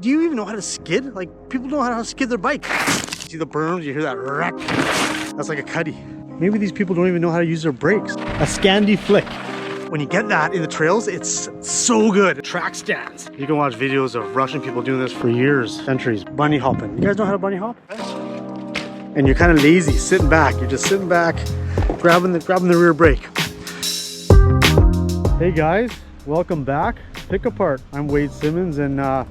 Do you even know how to skid? Like, people don't know how to skid their bike. See the berms, you hear that wreck? That's like a cuddy. Maybe these people don't even know how to use their brakes. A Scandi flick. When you get that in the trails, it's so good. Track stands. You can watch videos of Russian people doing this for years, centuries. Bunny hopping. You guys know how to bunny hop? And you're kind of lazy, sitting back. You're just sitting back, grabbing the rear brake. Hey guys, welcome back. Pick Apart. I'm Wade Simmons, and I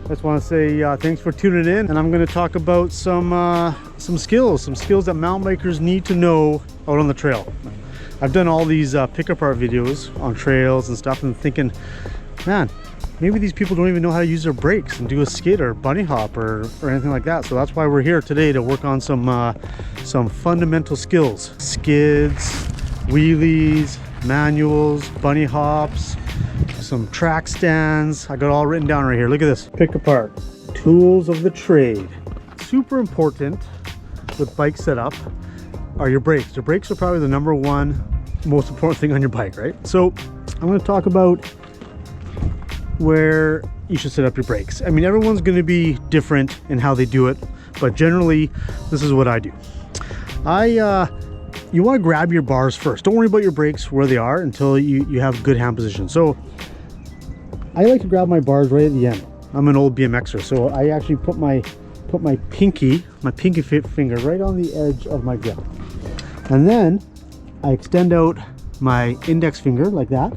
just want to say thanks for tuning in. And I'm going to talk about some skills that mountain bikers need to know out on the trail. I've done all these pick apart videos on trails and stuff, and thinking, man, maybe these people don't even know how to use their brakes and do a skid or bunny hop or anything like that. So that's why we're here today, to work on some fundamental skills: skids, wheelies, manuals, bunny hops, some track stands. I got it all written down right here. Look at this. Pick apart. Tools of the trade. Super important with bike setup are your brakes. Your brakes are probably the number one most important thing on your bike, right? So I'm going to talk about where you should set up your brakes. I mean, everyone's going to be different in how they do it, but generally this is what I do. You want to grab your bars first. Don't worry about your brakes where they are until you have good hand position. So I like to grab my bars right at the end. I'm an old BMXer, so I actually put my pinky finger right on the edge of my grip, and then I extend out my index finger like that,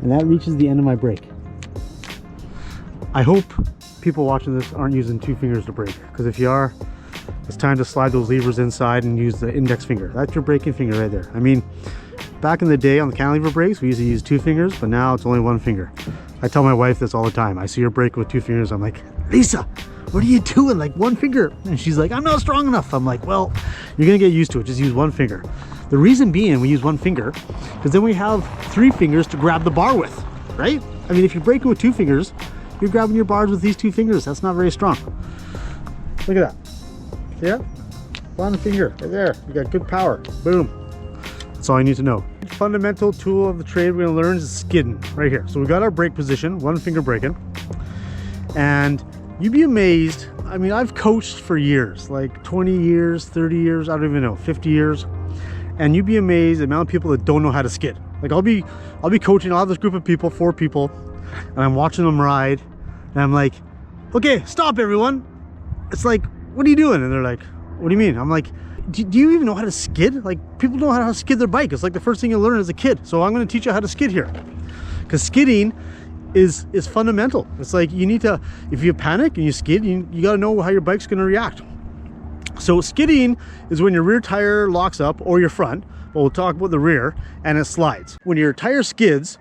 and that reaches the end of my brake. I hope people watching this aren't using two fingers to brake, because if you are, it's time to slide those levers inside and use the index finger. That's your braking finger right there. I mean, back in the day on the cantilever brakes, we used to use two fingers, but now it's only one finger. I tell my wife this all the time. I see her brake with two fingers. I'm like, Lisa, what are you doing? Like, one finger. And she's like, I'm not strong enough. I'm like, well, you're gonna get used to it. Just use one finger. The reason being we use one finger because then we have three fingers to grab the bar with, right? I mean, if you're braking with two fingers, you're grabbing your bars with these two fingers. That's not very strong. Look at that. Yeah, one finger right there. You got good power. Boom. That's all you need to know. Fundamental tool of the trade we're gonna learn is skidding right here. So we got our brake position, one finger braking, and you'd be amazed. I mean, I've coached for years, like 20 years, 30 years, I don't even know, 50 years. And you'd be amazed at the amount of people that don't know how to skid. Like I'll be coaching, I'll have this group of people, 4 people, and I'm watching them ride, and I'm like, okay, stop everyone. It's like, what are you doing? And they're like, what do you mean? I'm like, do you even know how to skid? Like, people don't know how to skid their bike. It's like the first thing you learn as a kid. So I'm gonna teach you how to skid here. Because skidding is fundamental. It's like, you need to, if you panic and you skid, you gotta know how your bike's gonna react. So skidding is when your rear tire locks up, or your front, but we'll talk about the rear, and it slides. When your tire skids,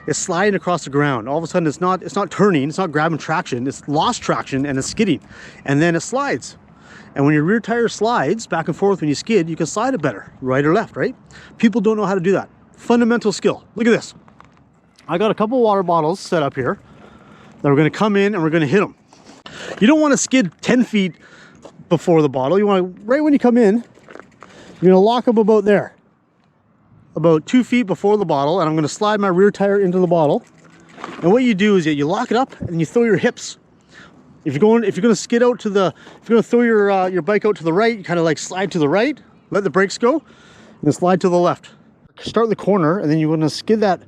it's sliding across the ground. All of a sudden it's not turning, it's not grabbing traction, it's lost traction and it's skidding. And then it slides. And when your rear tire slides back and forth when you skid, you can slide it better, right or left, right? People don't know how to do that. Fundamental skill. Look at this. I got a couple water bottles set up here that we're gonna come in and we're gonna hit them. You don't wanna skid 10 feet before the bottle. You want to, right when you come in, you're gonna lock up about there, about 2 feet before the bottle, and I'm gonna slide my rear tire into the bottle. And what you do is you lock it up and you throw your hips. If you're gonna skid out to the, if you're gonna throw your bike out to the right, you kind of like slide to the right, let the brakes go, and then slide to the left. Start the corner, and then you want to skid that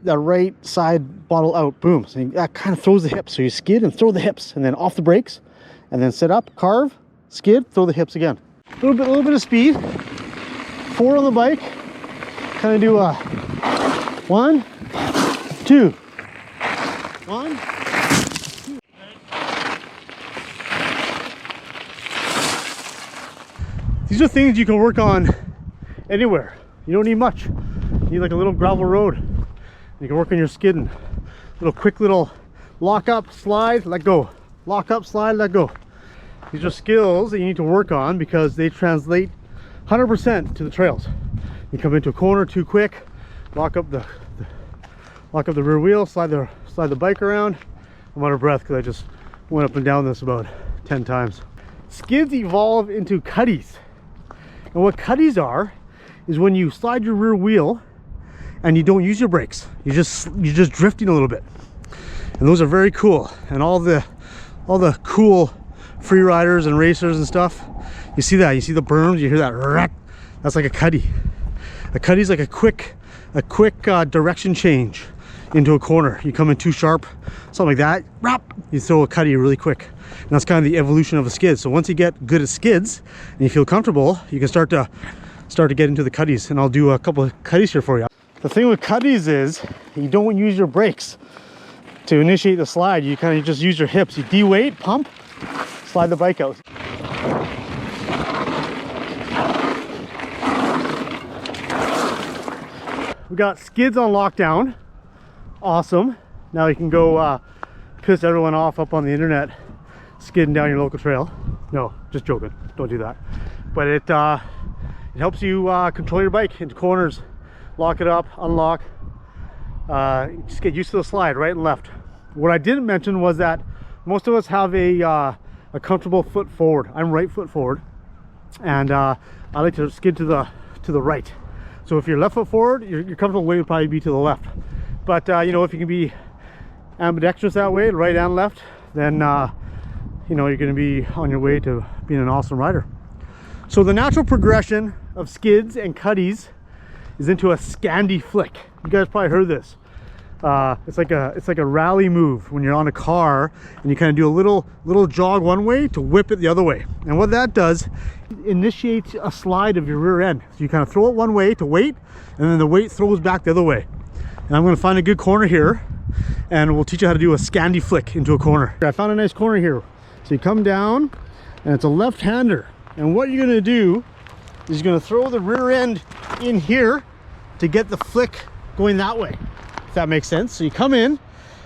right side bottle out. Boom. So that kind of throws the hips. So you skid and throw the hips, and then off the brakes, and then set up, carve, skid, throw the hips again. A little bit of speed. 4 on the bike. Kind of do a 1, 2, 1. These are things you can work on anywhere. You don't need much. You need like a little gravel road. You can work on your skidding. Quick little lock up, slide, let go. Lock up, slide, let go. These are skills that you need to work on because they translate 100% to the trails. You come into a corner too quick, lock up the rear wheel, slide the bike around. I'm out of breath because I just went up and down this about 10 times. Skids evolve into cuddies. And what cuddies are is when you slide your rear wheel and you don't use your brakes. You're just drifting a little bit. And those are very cool. And all the cool free riders and racers and stuff, you see that, you see the berms, you hear that, that's like a cuddy. A cuddy is like a quick direction change into a corner. You come in too sharp, something like that, you throw a cuddy really quick. And that's kind of the evolution of a skid. So once you get good at skids and you feel comfortable, you can start to get into the cuddies. And I'll do a couple of cuddies here for you. The thing with cuddies is you don't use your brakes to initiate the slide. You kind of just use your hips. You de-weight, pump, slide the bike out. We got skids on lockdown. Awesome. Now you can go piss everyone off up on the internet skidding down your local trail. No, just joking. Don't do that. But it helps you control your bike into corners, lock it up, unlock. Just get used to the slide right and left. What I didn't mention was that most of us have a comfortable foot forward. I'm right foot forward, and I like to skid to the right. So if you're left foot forward, your comfortable way would probably be to the left. But you know, if you can be ambidextrous that way, right and left, then you know, you're going to be on your way to being an awesome rider. So the natural progression of skids and cuddies is into a Scandi flick. You guys probably heard this. It's like a rally move when you're on a car and you kind of do a little jog one way to whip it the other way. And what that does, it initiates a slide of your rear end. So you kind of throw it one way to weight, and then the weight throws back the other way. And I'm going to find a good corner here, and we'll teach you how to do a Scandi flick into a corner. I found a nice corner here. So you come down, and it's a left-hander. And what you're going to do is you're going to throw the rear end in here to get the flick going that way, if that makes sense. So you come in,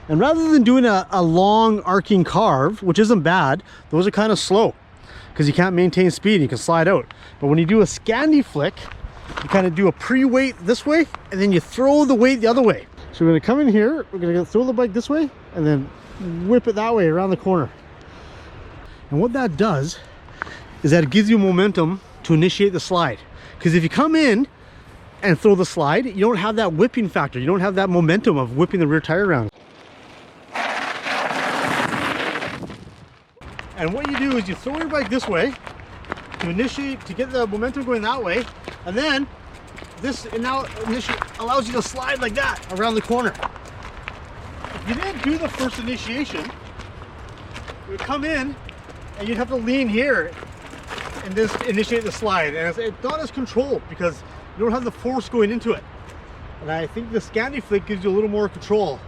and rather than doing a long arcing carve, which isn't bad, those are kind of slow because you can't maintain speed, you can slide out. But when you do a Scandi flick, you kind of do a pre-weight this way, and then you throw the weight the other way. So we're going to come in here, we're going to throw the bike this way, and then whip it that way around the corner. And what that does is that it gives you momentum to initiate the slide. Because if you come in and throw the slide, you don't have that whipping factor. You don't have that momentum of whipping the rear tire around. And what you do is you throw your bike this way to initiate, to get the momentum going that way, and then this now allows you to slide like that around the corner. If you didn't do the first initiation, you would come in and you'd have to lean here and just initiate the slide, and it's not as controlled because you don't have the force going into it. And I think the Scandi flick gives you a little more control.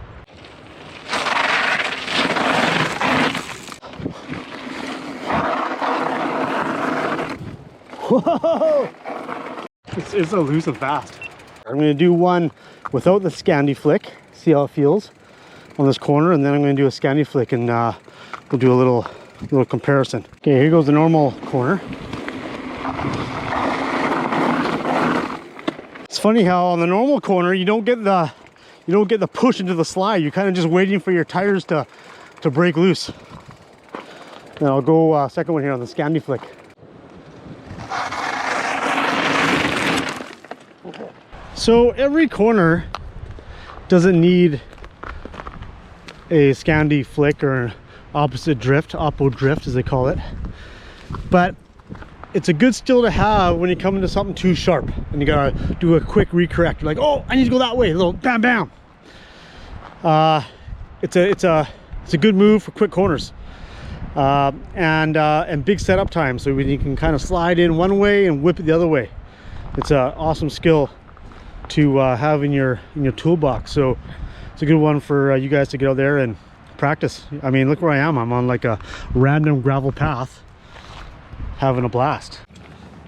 Whoa! It's so loose and fast. I'm going to do one without the Scandi flick, see how it feels on this corner, and then I'm going to do a Scandi flick, and we'll do a little comparison. Okay, here goes the normal corner. It's funny how on the normal corner you don't get the push into the slide. You're kind of just waiting for your tires to break loose. And I'll go second one here on the Scandi flick. So every corner doesn't need a Scandi flick or opposite drift, oppo drift as they call it, but it's a good skill to have when you come into something too sharp and you gotta do a quick recorrect. You're like, oh, I need to go that way, a little bam bam. It's a good move for quick corners and big setup time, so you can kind of slide in one way and whip it the other way. It's an awesome skill to have in your toolbox. So it's a good one for you guys to get out there and practice. I mean, look where I am. I'm on like a random gravel path having a blast.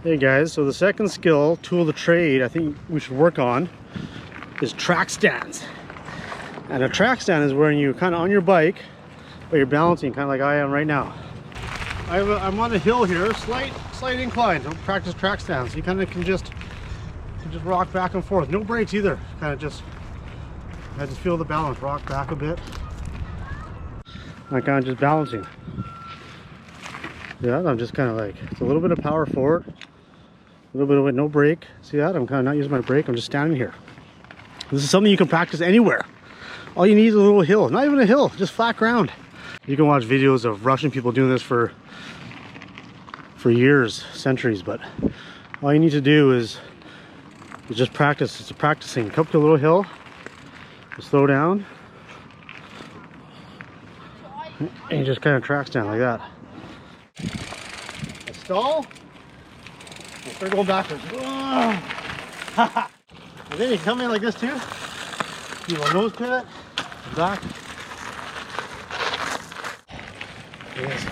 Hey guys, so the second skill, tool of the trade, I think we should work on is track stands. And a track stand is where you're kind of on your bike but you're balancing kind of like I am right now. I'm on a hill here, slight incline. Don't practice track stands. You kind of can just rock back and forth. No brakes either. Kind of just feel the balance. Rock back a bit. I'm kind of just balancing. Yeah, I'm just kind of like, it's a little bit of power forward, a little bit of it, no brake. See that? I'm kind of not using my brake. I'm just standing here. This is something you can practice anywhere. All you need is a little hill, not even a hill, just flat ground. You can watch videos of Russian people doing this for years, centuries, but all you need to do is just practice. It's a practicing. Come up to a little hill, slow down, and you just kind of tracks down like that. A stall, and start going backwards. And then you come in like this too. You will nose pivot, back. Yes.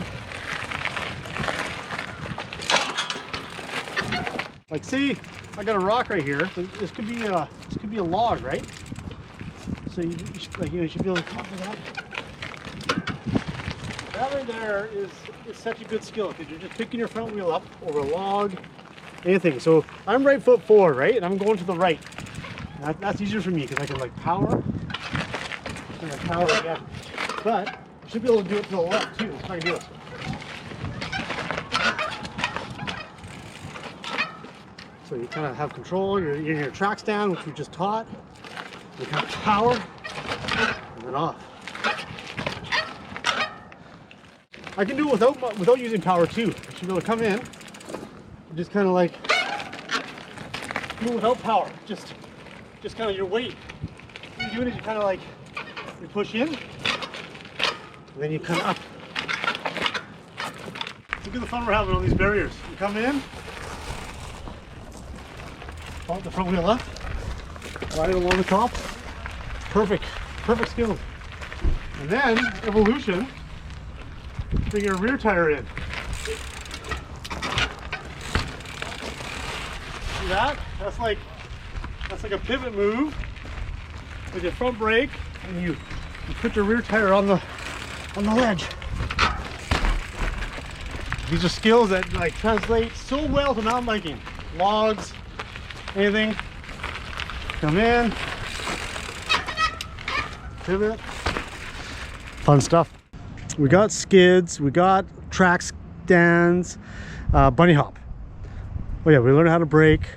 Like, see, I got a rock right here. So this could be a log, right? So you should be able to top of that. That right there is such a good skill because you're just picking your front wheel up over a log, anything. So I'm right foot forward, right, and I'm going to the right. That's easier for me because I can like power and like power again. But I should be able to do it to the left too. If I can do it. So you kind of have control. You're in your tracks down, which we just taught. You kind of power and then off. I can do it without using power too. I should be able to come in and just kind of like do it without power. Just kind of your weight. What you're doing is you kind of like you push in and then you come up. Look at the fun we're having on these barriers. You come in, pop the front wheel left, ride it along the top. Perfect skills. And then evolution. Bring your rear tire in. See that? That's like a pivot move with your front brake, and you put your rear tire on the ledge. These are skills that like translate so well to mountain biking. Logs, anything. Come in, pivot. Fun stuff. We got skids, we got track stands, bunny hop. Oh yeah, we learned how to brake.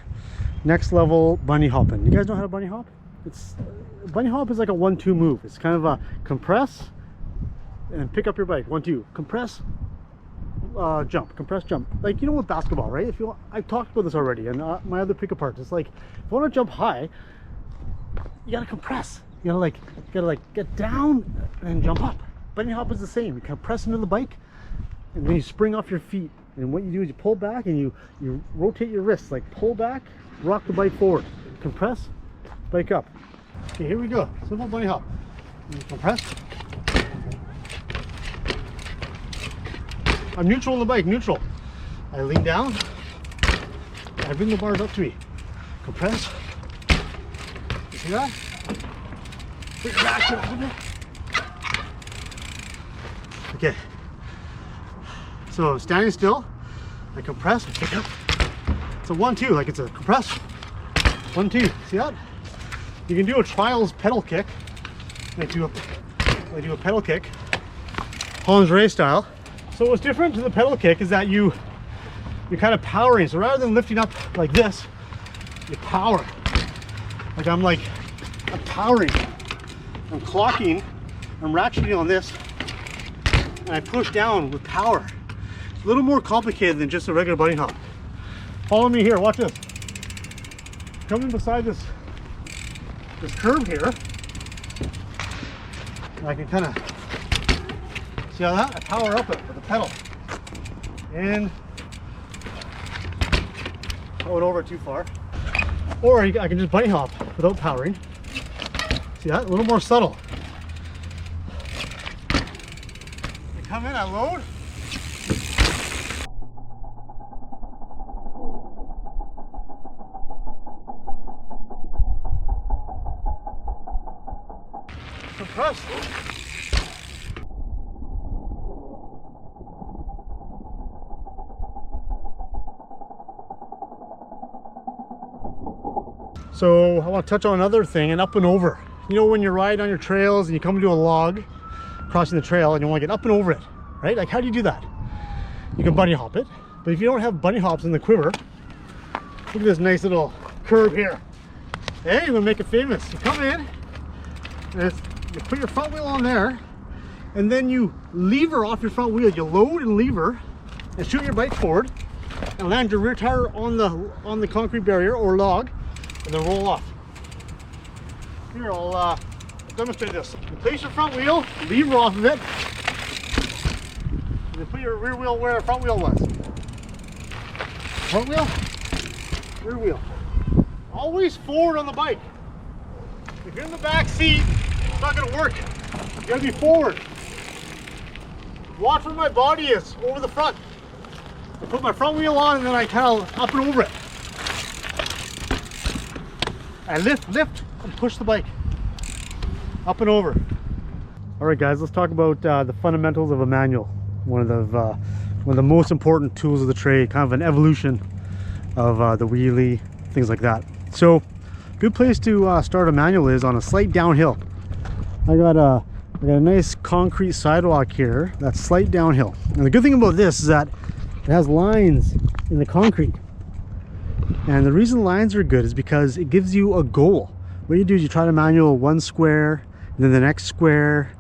Next level, bunny hopping. You guys know how to bunny hop? Bunny hop is like a 1-2 move. It's kind of a compress and pick up your bike. 1-2. Compress, jump. Compress, jump. Like, you know, with basketball, right? If you want, I've talked about this already, and my other pick apart. It's like, if you want to jump high, you gotta compress. You gotta get down and jump up. Bunny hop is the same. You compress into the bike, and then you spring off your feet. And what you do is you pull back and you rotate your wrists, like pull back, rock the bike forward, compress, bike up. Okay, here we go. Simple bunny hop. You compress. I'm neutral on the bike, neutral. I lean down. I bring the bars up to me. Compress. You see that? Bring it back to it. Okay. So standing still, I compress, I pick up. It's a 1-2, like it's a compress, 1-2. See that? You can do a trials pedal kick. I do a pedal kick, Holland's Ray style. So what's different to the pedal kick is that you're kind of powering. So rather than lifting up like this, you power. Like I'm powering. I'm clocking. I'm ratcheting on this, and I push down with power. It's a little more complicated than just a regular bunny hop. Follow me here, watch this. Coming beside this curve here, and I can kind of, see how that? I power up it with the pedal. And, I went over too far. Or I can just bunny hop without powering. See that? A little more subtle. I come in, I load. Compress. So I want to touch on another thing, and up and over. You know, when you're riding on your trails and you come into a log, crossing the trail, and you want to get up and over it, right? Like, how do you do that? You can bunny hop it, but if you don't have bunny hops in the quiver, look at this nice little curve here. Hey, we're gonna make it famous. You come in, and it's you put your front wheel on there, and then you lever off your front wheel. You load and lever and shoot your bike forward and land your rear tire on the concrete barrier or log, and then roll off. Here, I'll demonstrate this. You place your front wheel, lever off of it, and then put your rear wheel where our front wheel was. Front wheel, rear wheel. Always forward on the bike. If you're in the back seat, it's not going to work. You got to be forward. Watch where my body is, over the front. I put my front wheel on and then I kind of up and over it. I lift, and push the bike. Up and over. All right, guys, let's talk about the fundamentals of a manual. One of the most important tools of the trade, kind of an evolution of the wheelie, things like that. So, good place to start a manual is on a slight downhill. I got a nice concrete sidewalk here that's slight downhill. And the good thing about this is that it has lines in the concrete. And the reason lines are good is because it gives you a goal. What you do is you try to manual one square, and then the next square,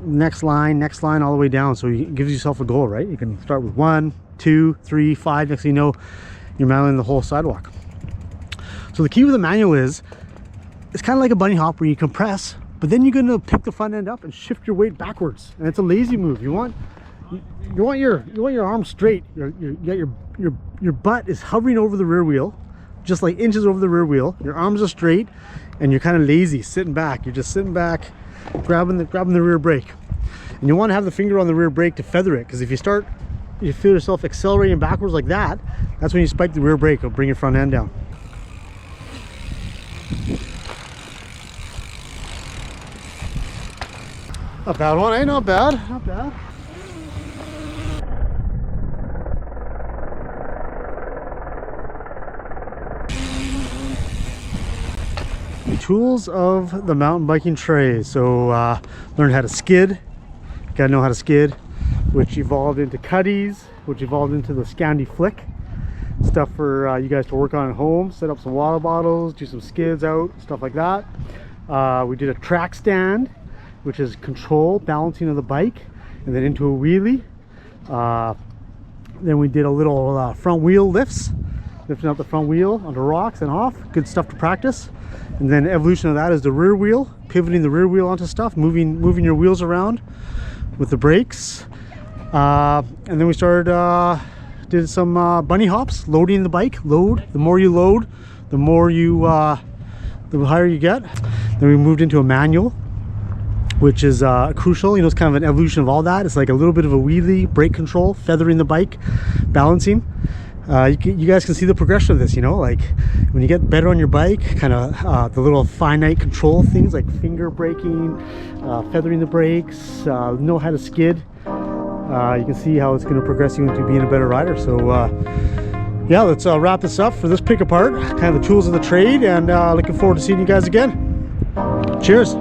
next line, all the way down. So it gives yourself a goal, right? You can start with 1, 2, 3, 5. Next thing you know, you're manualing the whole sidewalk. So the key with the manual is, it's kind of like a bunny hop where you compress, but then you're going to pick the front end up and shift your weight backwards. And it's a lazy move. You want your arms straight. Your butt is hovering over the rear wheel, just like inches over the rear wheel. Your arms are straight, and you're kind of lazy, sitting back. You're just sitting back, grabbing the rear brake. And you want to have the finger on the rear brake to feather it, because if you feel yourself accelerating backwards like that, that's when you spike the rear brake. It'll bring your front end down. Not bad one, eh? Not bad, not bad. The tools of the mountain biking trade. So learned how to skid. Gotta know how to skid, which evolved into cuddies, which evolved into the Scandi flick. Stuff for you guys to work on at home. Set up some water bottles, do some skids out, stuff like that. We did a track stand, which is control, balancing of the bike, and then into a wheelie. Then we did a little front wheel lifts, lifting up the front wheel onto rocks and off. Good stuff to practice. And then evolution of that is the rear wheel, pivoting the rear wheel onto stuff, moving your wheels around with the brakes. And then we started, did some bunny hops, loading the bike. Load. The more you load, the more you, the higher you get. Then we moved into a manual, which is crucial. You know, it's kind of an evolution of all that. It's like a little bit of a wheelie, brake control, feathering the bike, balancing. You guys can see the progression of this, you know, like when you get better on your bike, kind of the little finite control things like finger braking, feathering the brakes, know how to skid. You can see how it's going to progress you into being a better rider. So yeah, let's wrap this up for this pick apart, kind of the tools of the trade, and looking forward to seeing you guys again. Cheers.